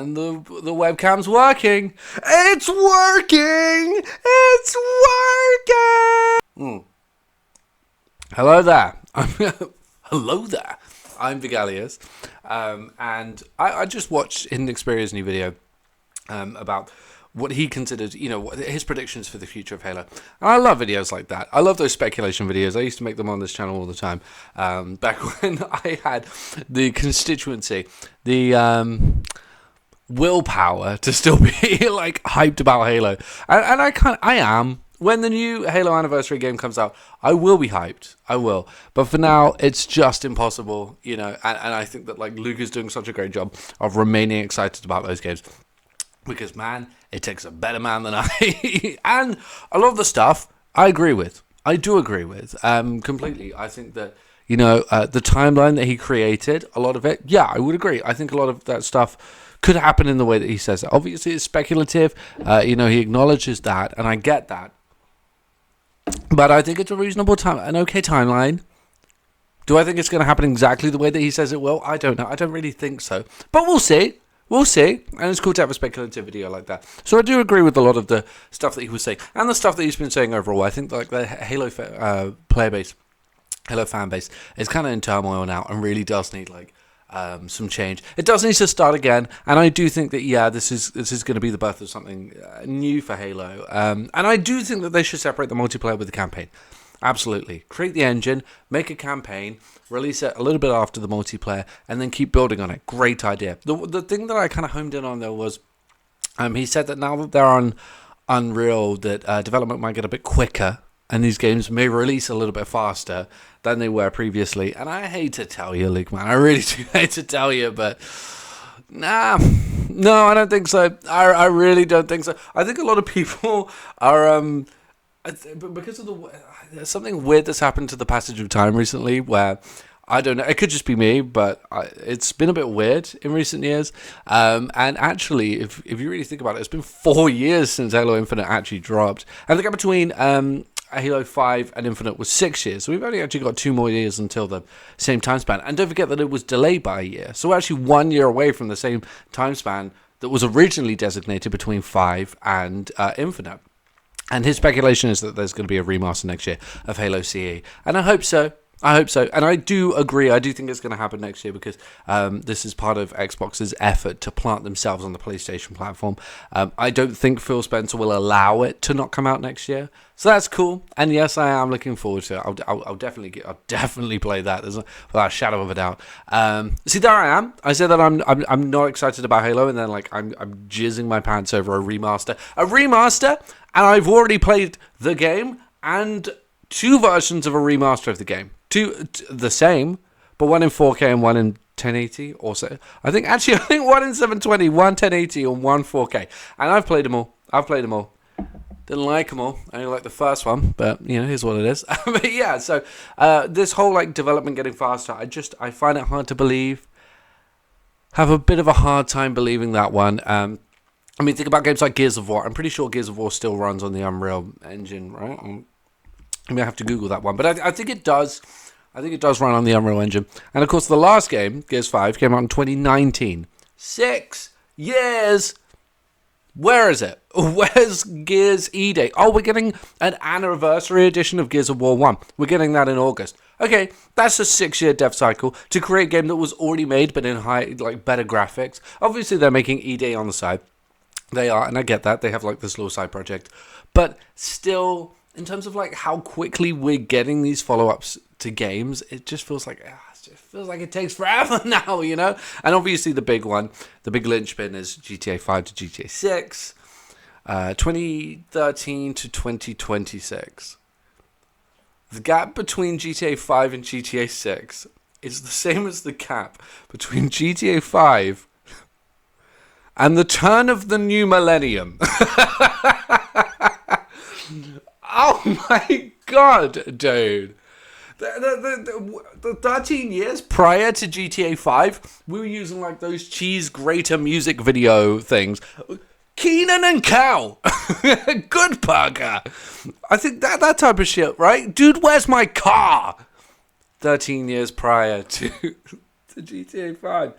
And the webcam's working. It's working! It's working! Hello there. Hello there. I'm Vigalius. And I just watched Hidden Xperia's new video about what he considered, his predictions for the future of Halo. And I love videos like that. I love those speculation videos. I used to make them on this channel all the time. Back when I had the constituency, the willpower to still be like hyped about Halo. And I am. When the new Halo Anniversary game comes out, I will be hyped. I will. But for now, it's just impossible, and I think that Luke is doing such a great job of remaining excited about those games. Because, man, it takes a better man than I. And a lot of the stuff I agree with. I do agree with completely. I think that, the timeline that he created, a lot of it, yeah, I would agree. I think a lot of that stuff could happen in the way that he says it. Obviously, it's speculative. He acknowledges that, and I get that. But I think it's a reasonable time, an okay timeline. Do I think it's going to happen exactly the way that he says it will? I don't know. I don't really think so. But we'll see. We'll see. And it's cool to have a speculative video like that. So I do agree with a lot of the stuff that he was saying. And the stuff that he's been saying overall. I think the Halo player base, Halo fan base, is kind of in turmoil now and really does need some change. It does need to start again, and I do think that this is going to be the birth of something new for Halo. And I do think that they should separate the multiplayer with the campaign. Absolutely, create the engine, make a campaign, release it a little bit after the multiplayer, and then keep building on it. Great idea. The thing that I kind of homed in on though was, he said that now that they're on Unreal, that development might get a bit quicker. And these games may release a little bit faster than they were previously. And I hate to tell you, Luke, man. I really do hate to tell you, but no, I don't think so. I really don't think so. I think a lot of people are, because of there's something weird that's happened to the passage of time recently where, I don't know, it could just be me, but it's been a bit weird in recent years. And actually, if you really think about it, it's been 4 years since Halo Infinite actually dropped. And the gap between Halo 5 and Infinite was 6 years. So we've only actually got 2 more years until the same time span. And don't forget that it was delayed by a year. So we're actually 1 year away from the same time span that was originally designated between 5 and Infinite. And his speculation is that there's going to be a remaster next year of Halo CE. And I hope so. And I do agree. I do think it's going to happen next year because this is part of Xbox's effort to plant themselves on the PlayStation platform. I don't think Phil Spencer will allow it to not come out next year. So that's cool. And yes, I am looking forward to it. I'll definitely play that. There's without a shadow of a doubt. See, there I am. I said that I'm not excited about Halo, and then I'm jizzing my pants over a remaster. And I've already played the game and 2 versions of a remaster of the game. 2 the same, but one in 4K and one in 1080. Also, I think one in 720, one 1080, and one 4K. And I've played them all. Didn't like them all. I only like the first one, but here's what it is. But yeah, so this whole development getting faster, I find it hard to believe. Have a bit of a hard time believing that one. Think about games like Gears of War. I'm pretty sure Gears of War still runs on the Unreal Engine, right? I'm gonna have to Google that one, but I think it does. I think it does run on the Unreal Engine. And of course, the last game, Gears 5, came out in 2019. 6 years. Where is it? Where's Gears E-Day? Oh, we're getting an anniversary edition of Gears of War 1. We're getting that in August. Okay, that's a 6-year dev cycle to create a game that was already made, but in better graphics. Obviously, they're making E-Day on the side. They are, and I get that. They have this little side project. But still, in terms of how quickly we're getting these follow-ups to games, it just feels like it takes forever now, And obviously the big one, the big linchpin is GTA 5 to GTA 6, 2013 to 2026. The gap between GTA 5 and GTA 6 is the same as the gap between GTA 5 and the turn of the new millennium. Oh my god, dude. The 13 years prior to GTA 5, we were using those cheese grater music video things. Keenan and Kel. Good burger. I think that type of shit, right? Dude, where's my car? 13 years prior to GTA 5.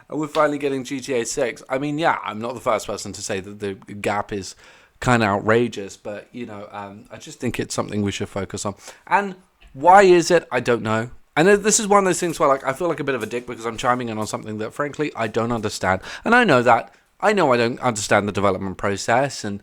and we're finally getting GTA 6. I mean, yeah, I'm not the first person to say that the gap is kind of outrageous, but, you know, I just think it's something we should focus on. And why is it? I don't know. And this is one of those things where, like, I feel like a bit of a dick because I'm chiming in on something that, frankly, I don't understand. And I know that. I know I don't understand the development process, and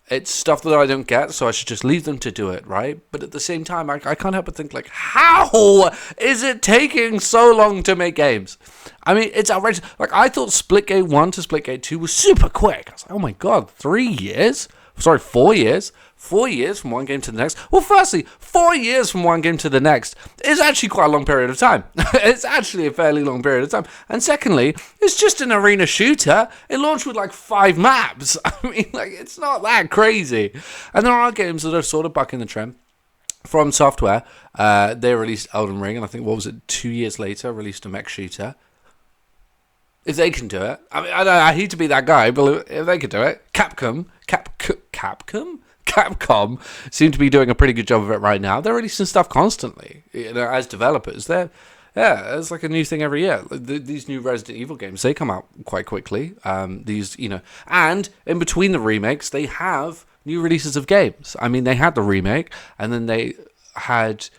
it's stuff that I don't get, so I should just leave them to do it, right? But at the same time, I can't help but think, like, how is it taking so long to make games? I mean, it's outrageous. Like, I thought Splitgate 1 to Splitgate 2 was super quick. I was like, oh my god, 3 years? Sorry, 4 years? 4 years from one game to the next? Well, firstly, 4 years from one game to the next is actually quite a long period of time. It's actually a fairly long period of time. And secondly, it's just an arena shooter. It launched with like 5 maps. I mean, like, it's not that crazy. And there are games that are sort of bucking the trend. From Software, they released Elden Ring, and I think, 2 years later, released a mech shooter. If they can do it, I mean, I hate to be that guy, but if they can do it, Capcom seem to be doing a pretty good job of it right now. They're releasing stuff constantly, you know, as developers. It's like a new thing every year. These new Resident Evil games, they come out quite quickly. These, you know, and in between the remakes, they have new releases of games. I mean, they had the remake, and then they had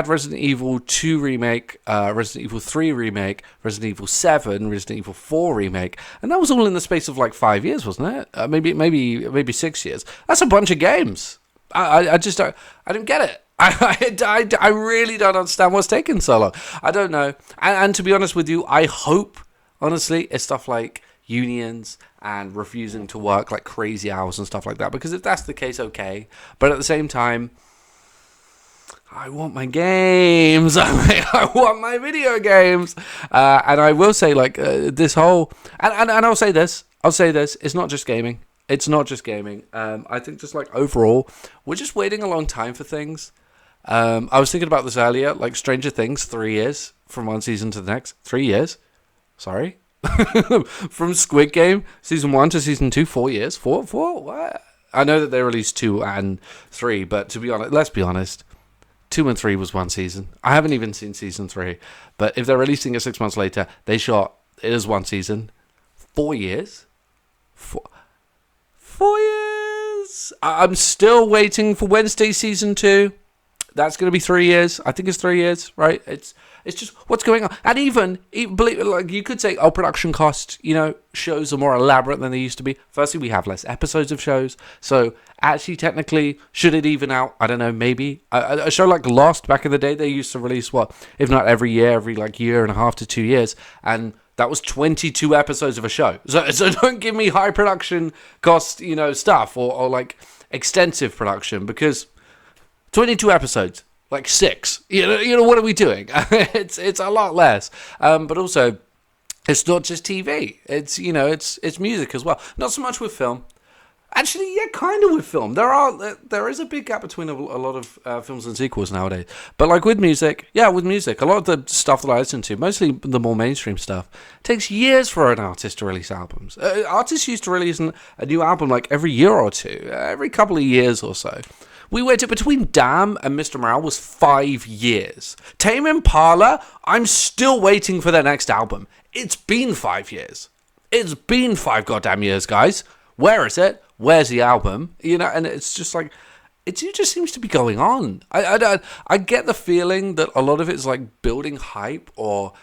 Resident Evil 2 remake, Resident Evil 3 remake, Resident Evil 7, Resident Evil 4 remake, and that was all in the space of like 5 years, wasn't it? Maybe 6 years. That's a bunch of games. I just don't get it. I really don't understand what's taking so long. I don't know. And to be honest with you, I hope, honestly, it's stuff like unions and refusing to work like crazy hours and stuff like that, because if that's the case, okay. But at the same time, I want my games. I want my video games. And I will say, like, this whole... And I'll say this. It's not just gaming. I think just, like, overall, we're just waiting a long time for things. I was thinking about this earlier. Like, Stranger Things, 3 years from one season to the next. 3 years. Sorry. From Squid Game, season 1 to season 2, 4 years. Four? What? I know that they released 2 and 3, but to be honest, let's be honest. 2 and 3 was one season. I haven't even seen season 3. But if they're releasing it 6 months later, they shot it as one season. 4 years? 4 years? I'm still waiting for Wednesday season 2. That's going to be 3 years. I think it's 3 years, right? It's just what's going on. And even believe, like, you could say, production costs, you know, shows are more elaborate than they used to be. Firstly, we have less episodes of shows. So actually, technically, should it even out? I don't know, maybe. A show like Lost, back in the day, they used to release, if not every year, every like year and a half to 2 years. And that was 22 episodes of a show. So don't give me high production cost, you know, stuff or like extensive production, because 22 episodes. Like 6, you know, what are we doing? It's a lot less, but also it's not just TV. It's, you know, it's music as well. Not so much with film. Actually, yeah, kind of with film. There is a big gap between a lot of films and sequels nowadays. But like with music, a lot of the stuff that I listen to, mostly the more mainstream stuff, takes years for an artist to release albums. Artists used to release a new album like every year or two, every couple of years or so. We waited between Damn and Mr. Morale was 5 years. Tame Impala, I'm still waiting for their next album. It's been 5 years. It's been 5 goddamn years, guys. Where is it? Where's the album? You know, and it's just like, it just seems to be going on. I get the feeling that a lot of it is like building hype, or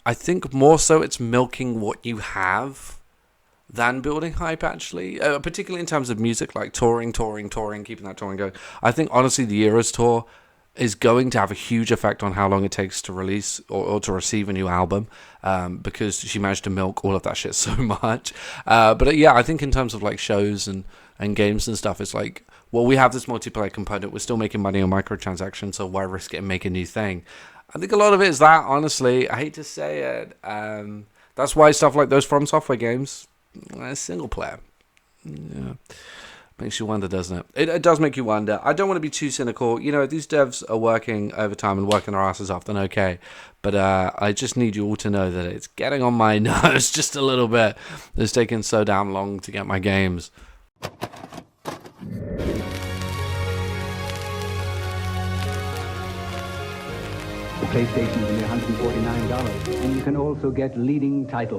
I think more so it's milking what you have than building hype, actually, particularly in terms of music, like touring, keeping that touring going. I think, honestly, the Eras Tour is going to have a huge effect on how long it takes to release or to receive a new album, because she managed to milk all of that shit so much. But yeah, I think in terms of like shows and games and stuff, it's like, well, we have this multiplayer component, we're still making money on microtransactions, so why risk it and make a new thing? I think a lot of it is that, honestly. I hate to say it. That's why stuff like those From Software games, single player, yeah, makes you wonder, doesn't it? It does make you wonder. I don't want to be too cynical. You know, these devs are working overtime and working their asses off, then okay. But I just need you all to know that it's getting on my nerves just a little bit. It's taking so damn long to get my games. The PlayStation's only $149, and you can can also get leading titles.